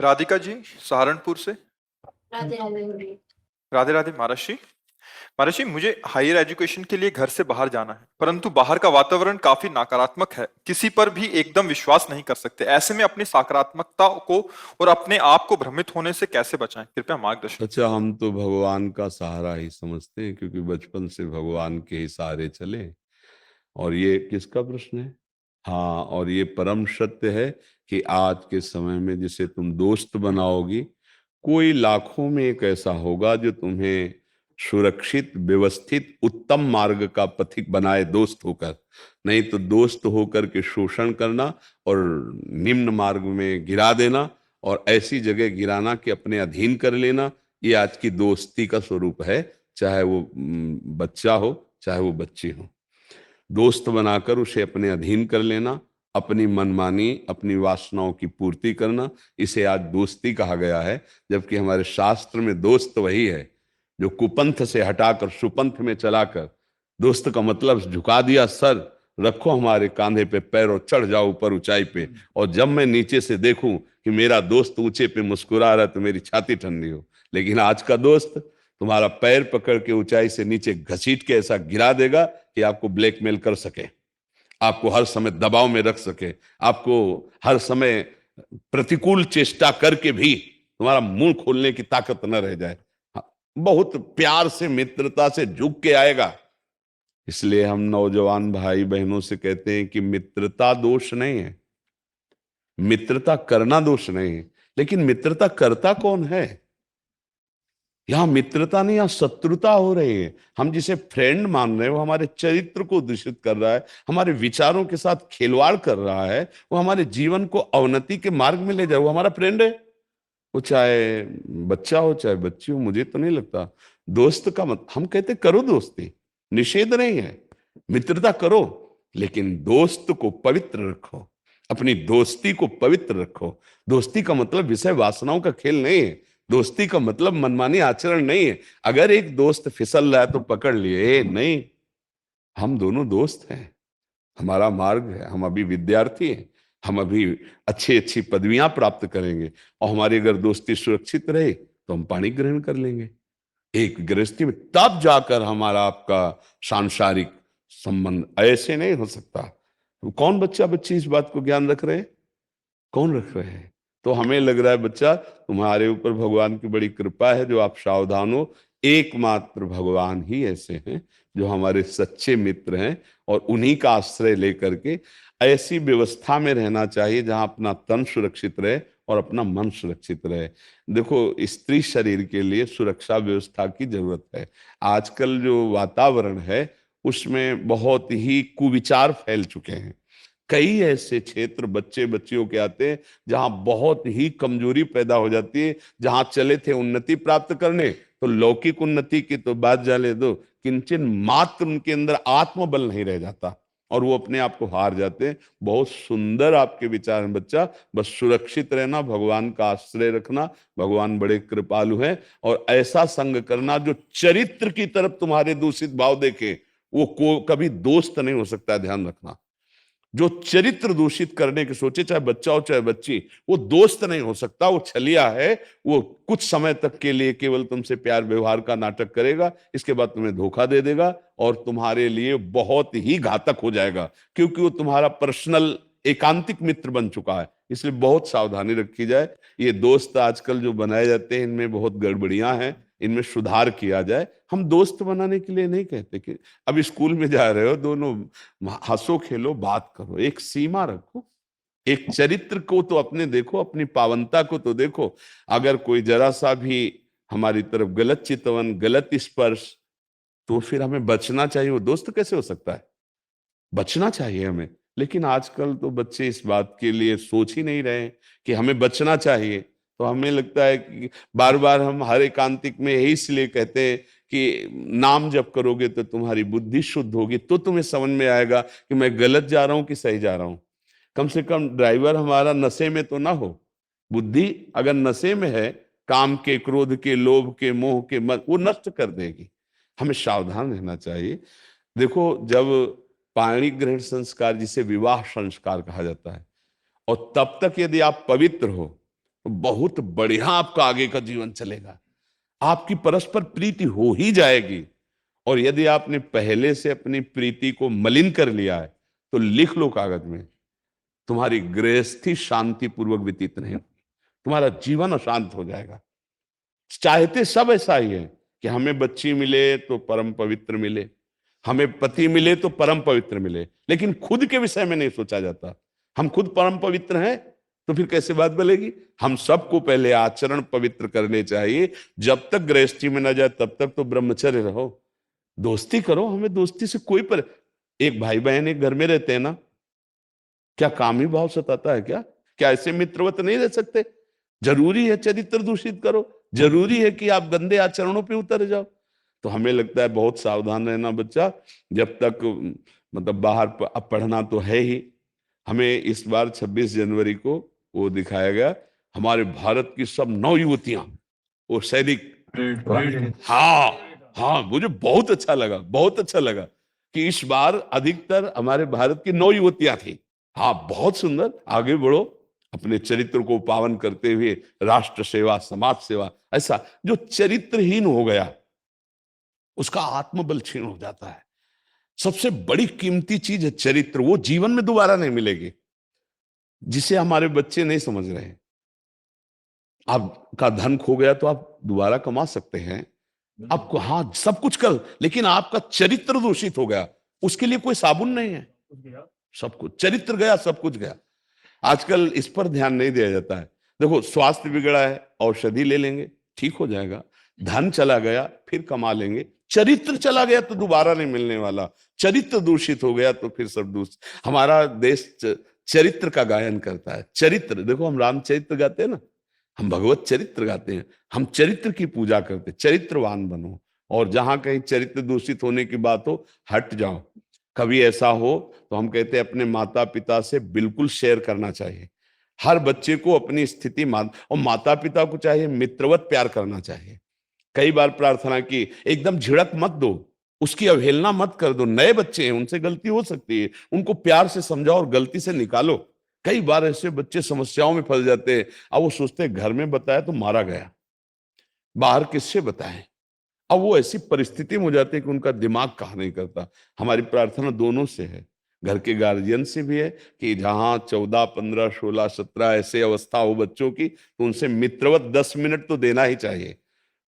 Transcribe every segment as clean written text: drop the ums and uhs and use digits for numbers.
राधिका जी सहारनपुर से। राधे राधे। राधे राधे महाराज जी। महाराज जी, मुझे higher education के लिए घर से बाहर जाना है, परंतु बाहर का वातावरण काफी नकारात्मक है। किसी पर भी एकदम विश्वास नहीं कर सकते। ऐसे में अपनी सकारात्मकता को और अपने आप को भ्रमित होने से कैसे बचाएं? कृपया मार्गदर्शन। अच्छा, हम तो भगवान का सहारा ही समझते हैं, क्योंकि बचपन से भगवान के ही सहारे चले। और ये किसका प्रश्न है? हाँ, और ये परम सत्य है कि आज के समय में जिसे तुम दोस्त बनाओगी, कोई लाखों में एक ऐसा होगा जो तुम्हें सुरक्षित, व्यवस्थित, उत्तम मार्ग का पथिक बनाए, दोस्त होकर। नहीं तो दोस्त होकर के शोषण करना और निम्न मार्ग में गिरा देना, और ऐसी जगह गिराना कि अपने अधीन कर लेना, ये आज की दोस्ती का स्वरूप है। चाहे वो बच्चा हो, चाहे वो बच्ची हो, दोस्त बनाकर उसे अपने अधीन कर लेना, अपनी मनमानी, अपनी वासनाओं की पूर्ति करना, इसे आज दोस्ती कहा गया है। जबकि हमारे शास्त्र में दोस्त वही है जो कुपंथ से हटाकर सुपंथ में चलाकर, दोस्त का मतलब झुका दिया सर, रखो हमारे कांधे पे पैर और चढ़ जाओ ऊपर ऊंचाई पे, और जब मैं नीचे से देखूं कि मेरा दोस्त ऊंचे पे मुस्कुरा रहा है तो मेरी छाती ठंडी हो। लेकिन आज का दोस्त तुम्हारा पैर पकड़ के ऊंचाई से नीचे घसीट के ऐसा गिरा देगा कि आपको ब्लैकमेल कर सके, आपको हर समय दबाव में रख सके, आपको हर समय प्रतिकूल चेष्टा करके भी तुम्हारा मुंह खोलने की ताकत न रह जाए। हाँ, बहुत प्यार से, मित्रता से झुक के आएगा। इसलिए हम नौजवान भाई बहनों से कहते हैं कि मित्रता दोष नहीं है, मित्रता करना दोष नहीं है। लेकिन मित्रता करता कौन है? यहां मित्रता नहीं, यहां शत्रुता हो रही है। हम जिसे फ्रेंड मान रहे हैं वो हमारे चरित्र को दूषित कर रहा है, हमारे विचारों के साथ खिलवाड़ कर रहा है, वो हमारे जीवन को अवनति के मार्ग में ले जाए। वो हमारा फ्रेंड है, वो चाहे बच्चा हो चाहे बच्ची हो, मुझे तो नहीं लगता। दोस्त का मत, हम कहते करो दोस्ती, निषेध नहीं है, मित्रता करो, लेकिन दोस्त को पवित्र रखो, अपनी दोस्ती को पवित्र रखो। दोस्ती का मतलब विषय वासनाओं का खेल नहीं है, दोस्ती का मतलब मनमानी आचरण नहीं है। अगर एक दोस्त फिसल रहा है तो पकड़ लिए, नहीं, हम दोनों दोस्त हैं, हमारा मार्ग है, हम अभी विद्यार्थी हैं, हम अभी अच्छी अच्छी पदवियां प्राप्त करेंगे, और हमारी अगर दोस्ती सुरक्षित रहे तो हम पाणी ग्रहण कर लेंगे एक गृहस्थी में। तब जाकर हमारा आपका सांसारिक संबंध, ऐसे नहीं हो सकता। तो कौन बच्चा बच्ची इस बात को ज्ञान रख रहे हैं? कौन रख रहे हैं? तो हमें लग रहा है बच्चा, तुम्हारे ऊपर भगवान की बड़ी कृपा है जो आप सावधान हो। एकमात्र भगवान ही ऐसे हैं जो हमारे सच्चे मित्र हैं, और उन्हीं का आश्रय लेकर के ऐसी व्यवस्था में रहना चाहिए जहां अपना तन सुरक्षित रहे और अपना मन सुरक्षित रहे। देखो, स्त्री शरीर के लिए सुरक्षा व्यवस्था की जरूरत है। आजकल जो वातावरण है उसमें बहुत ही कुविचार फैल चुके हैं। कई ऐसे क्षेत्र बच्चे बच्चियों के आते हैं जहां बहुत ही कमजोरी पैदा हो जाती है। जहां चले थे उन्नति प्राप्त करने, तो लौकिक उन्नति की तो बात जाने दो, किंचन मात्र उनके अंदर आत्मबल नहीं रह जाता और वो अपने आप को हार जाते हैं। बहुत सुंदर आपके विचार हैं बच्चा, बस सुरक्षित रहना, भगवान का आश्रय रखना, भगवान बड़े कृपालु हैं, और ऐसा संग करना जो चरित्र की तरफ तुम्हारे दूषित भाव देखे, वो कभी दोस्त नहीं हो सकता, ध्यान रखना। जो चरित्र दूषित करने के सोचे, चाहे बच्चा हो चाहे बच्ची, वो दोस्त नहीं हो सकता, वो छलिया है। वो कुछ समय तक के लिए केवल तुमसे प्यार व्यवहार का नाटक करेगा, इसके बाद तुम्हें धोखा दे देगा और तुम्हारे लिए बहुत ही घातक हो जाएगा, क्योंकि वो तुम्हारा पर्सनल एकांतिक मित्र बन चुका है। इसलिए बहुत सावधानी रखी जाए। ये दोस्त आजकल जो बनाए जाते हैं इनमें बहुत गड़बड़ियां हैं, इनमें सुधार किया जाए। हम दोस्त बनाने के लिए नहीं कहते कि अब स्कूल में जा रहे हो, दोनों हंसो खेलो बात करो, एक सीमा रखो, एक चरित्र को तो अपने देखो, अपनी पावनता को तो देखो। अगर कोई जरा सा भी हमारी तरफ गलत चितवन, गलत स्पर्श, तो फिर हमें बचना चाहिए। वो दोस्त कैसे हो सकता है? बचना चाहिए हमें। लेकिन आजकल तो बच्चे इस बात के लिए सोच ही नहीं रहे कि हमें बचना चाहिए। तो हमें लगता है कि बार बार हम हर एकांतिक में यही इसलिए कहते हैं कि नाम जप करोगे तो तुम्हारी बुद्धि शुद्ध होगी, तो तुम्हें समझ में आएगा कि मैं गलत जा रहा हूं कि सही जा रहा हूं। कम से कम ड्राइवर हमारा नशे में तो ना हो। बुद्धि अगर नशे में है, काम के, क्रोध के, लोभ के, मोह के, मत, वो नष्ट कर देगी। हमें सावधान रहना चाहिए। देखो, जब पाणी ग्रहण संस्कार, जिसे विवाह संस्कार कहा जाता है, और तब तक यदि आप पवित्र हो, तो बहुत बढ़िया आपका आगे का जीवन चलेगा। आपकी परस्पर प्रीति हो ही जाएगी। और यदि आपने पहले से अपनी प्रीति को मलिन कर लिया है तो लिख लो कागज में, तुम्हारी गृहस्थी शांति पूर्वक व्यतीत नहीं होगी, तुम्हारा जीवन अशांत हो जाएगा। चाहते सब ऐसा ही है कि हमें बच्ची मिले तो परम पवित्र मिले, हमें पति मिले तो परम पवित्र मिले, लेकिन खुद के विषय में नहीं सोचा जाता। हम खुद परम पवित्र हैं तो फिर कैसे बात बनेगी। हम सबको पहले आचरण पवित्र करने चाहिए। जब तक गृहस्थी में न जाए तब तक तो ब्रह्मचर्य रहो, दोस्ती करो, हमें दोस्ती से कोई पर। एक भाई बहन एक घर में रहते हैं ना, क्या कामी भाव सताता है क्या? क्या ऐसे मित्रवत नहीं रह सकते? जरूरी है चरित्र दूषित करो, जरूरी है कि आप गंदे आचरणों पे उतर जाओ। तो हमें लगता है बहुत सावधान रहना बच्चा, जब तक मतलब बाहर अब पढ़ना तो है ही। हमें इस बार 26 जनवरी को वो दिखाया गया, हमारे भारत की सब 9 युवतियां, वो सैनिक। हाँ हाँ, मुझे बहुत अच्छा लगा, बहुत अच्छा लगा कि इस बार अधिकतर हमारे भारत की 9 युवतियां थी। हाँ, बहुत सुंदर। आगे बढ़ो, अपने चरित्र को पावन करते हुए राष्ट्र सेवा, समाज सेवा। ऐसा जो चरित्रहीन हो गया उसका आत्मबल क्षीण हो जाता है। सबसे बड़ी कीमती चीज है चरित्र, वो जीवन में दोबारा नहीं मिलेगी, जिसे हमारे बच्चे नहीं समझ रहे हैं। आपका धन खो गया तो आप दोबारा कमा सकते हैं, आपको हाँ सब कुछ कर, लेकिन आपका चरित्र दूषित हो गया, उसके लिए कोई साबुन नहीं है। सब कुछ चरित्र गया, सब कुछ गया। आजकल इस पर ध्यान नहीं दिया जाता है। देखो, स्वास्थ्य बिगड़ा है, औषधि ले लेंगे, ठीक हो जाएगा। धन चला गया, फिर कमा लेंगे। चरित्र चला गया तो दोबारा नहीं मिलने वाला। चरित्र दूषित हो गया तो फिर सब दूषित। हमारा देश चरित्र का गायन करता है। चरित्र, देखो हम रामचरित्र गाते हैं ना, हम भगवत चरित्र गाते हैं, हम चरित्र की पूजा करते हैं। चरित्रवान बनो, और जहां कहीं चरित्र दूषित होने की बात हो, हट जाओ। कभी ऐसा हो तो हम कहते हैं अपने माता पिता से बिल्कुल शेयर करना चाहिए। हर बच्चे को अपनी स्थिति और माता पिता को चाहिए मित्रवत प्यार करना चाहिए। कई बार प्रार्थना की, एकदम झिड़क मत दो, उसकी अवहेलना मत कर दो। नए बच्चे हैं, उनसे गलती हो सकती है, उनको प्यार से समझाओ और गलती से निकालो। कई बार ऐसे बच्चे समस्याओं में फंस जाते हैं। अब वो सोचते हैं घर में बताया तो मारा गया, बाहर किससे बताएं। अब वो ऐसी परिस्थिति में हो जाती है कि उनका दिमाग कहा नहीं करता। हमारी प्रार्थना दोनों से है, घर के गार्जियन से भी है कि जहां 14, 15, 16, 17 ऐसे अवस्था हो बच्चों की, तो उनसे मित्रवत 10 मिनट तो देना ही चाहिए।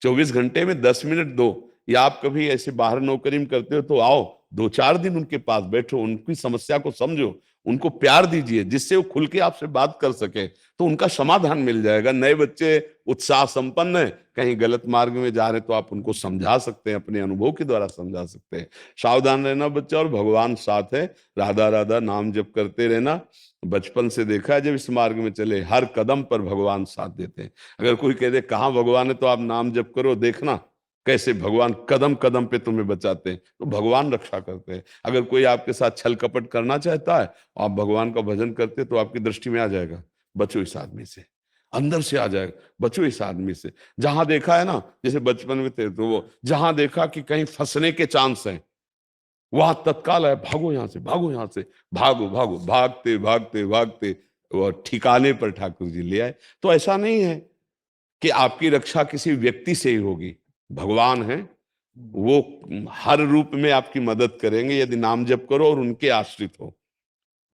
24 घंटे में 10 मिनट दो। या आप कभी ऐसे बाहर नौकरी में करते हो तो आओ, 2-4 दिन उनके पास बैठो, उनकी समस्या को समझो, उनको प्यार दीजिए, जिससे वो खुल के आपसे बात कर सके, तो उनका समाधान मिल जाएगा। नए बच्चे उत्साह संपन्न है, कहीं गलत मार्ग में जा रहे तो आप उनको समझा सकते हैं, अपने अनुभव के द्वारा समझा सकते हैं। सावधान रहना बच्चा, और भगवान साथ है। राधा राधा नाम जप करते रहना। बचपन से देखा है, जब इस मार्ग में चले हर कदम पर भगवान साथ देते हैं। अगर कोई कह दे कहाँ भगवान है, तो आप नाम जप करो, देखना कैसे भगवान कदम कदम पे तुम्हें बचाते हैं। तो भगवान रक्षा करते हैं। अगर कोई आपके साथ छल कपट करना चाहता है, आप भगवान का भजन करते तो आपकी दृष्टि में आ जाएगा, बचो इस आदमी से, अंदर से आ जाएगा, बचो इस आदमी से। जहां देखा है ना, जैसे बचपन में थे तो वो जहां देखा कि कहीं फंसने के चांस हैं, वहां तत्काल है, भागो यहां से, भागो यहां से, भागो भागो, भागते भागते भागते वो ठिकाने पर ठाकुर जी ले आए। तो ऐसा नहीं है कि आपकी रक्षा किसी व्यक्ति से ही होगी। भगवान है, वो हर रूप में आपकी मदद करेंगे यदि नाम जप करो और उनके आश्रित हो।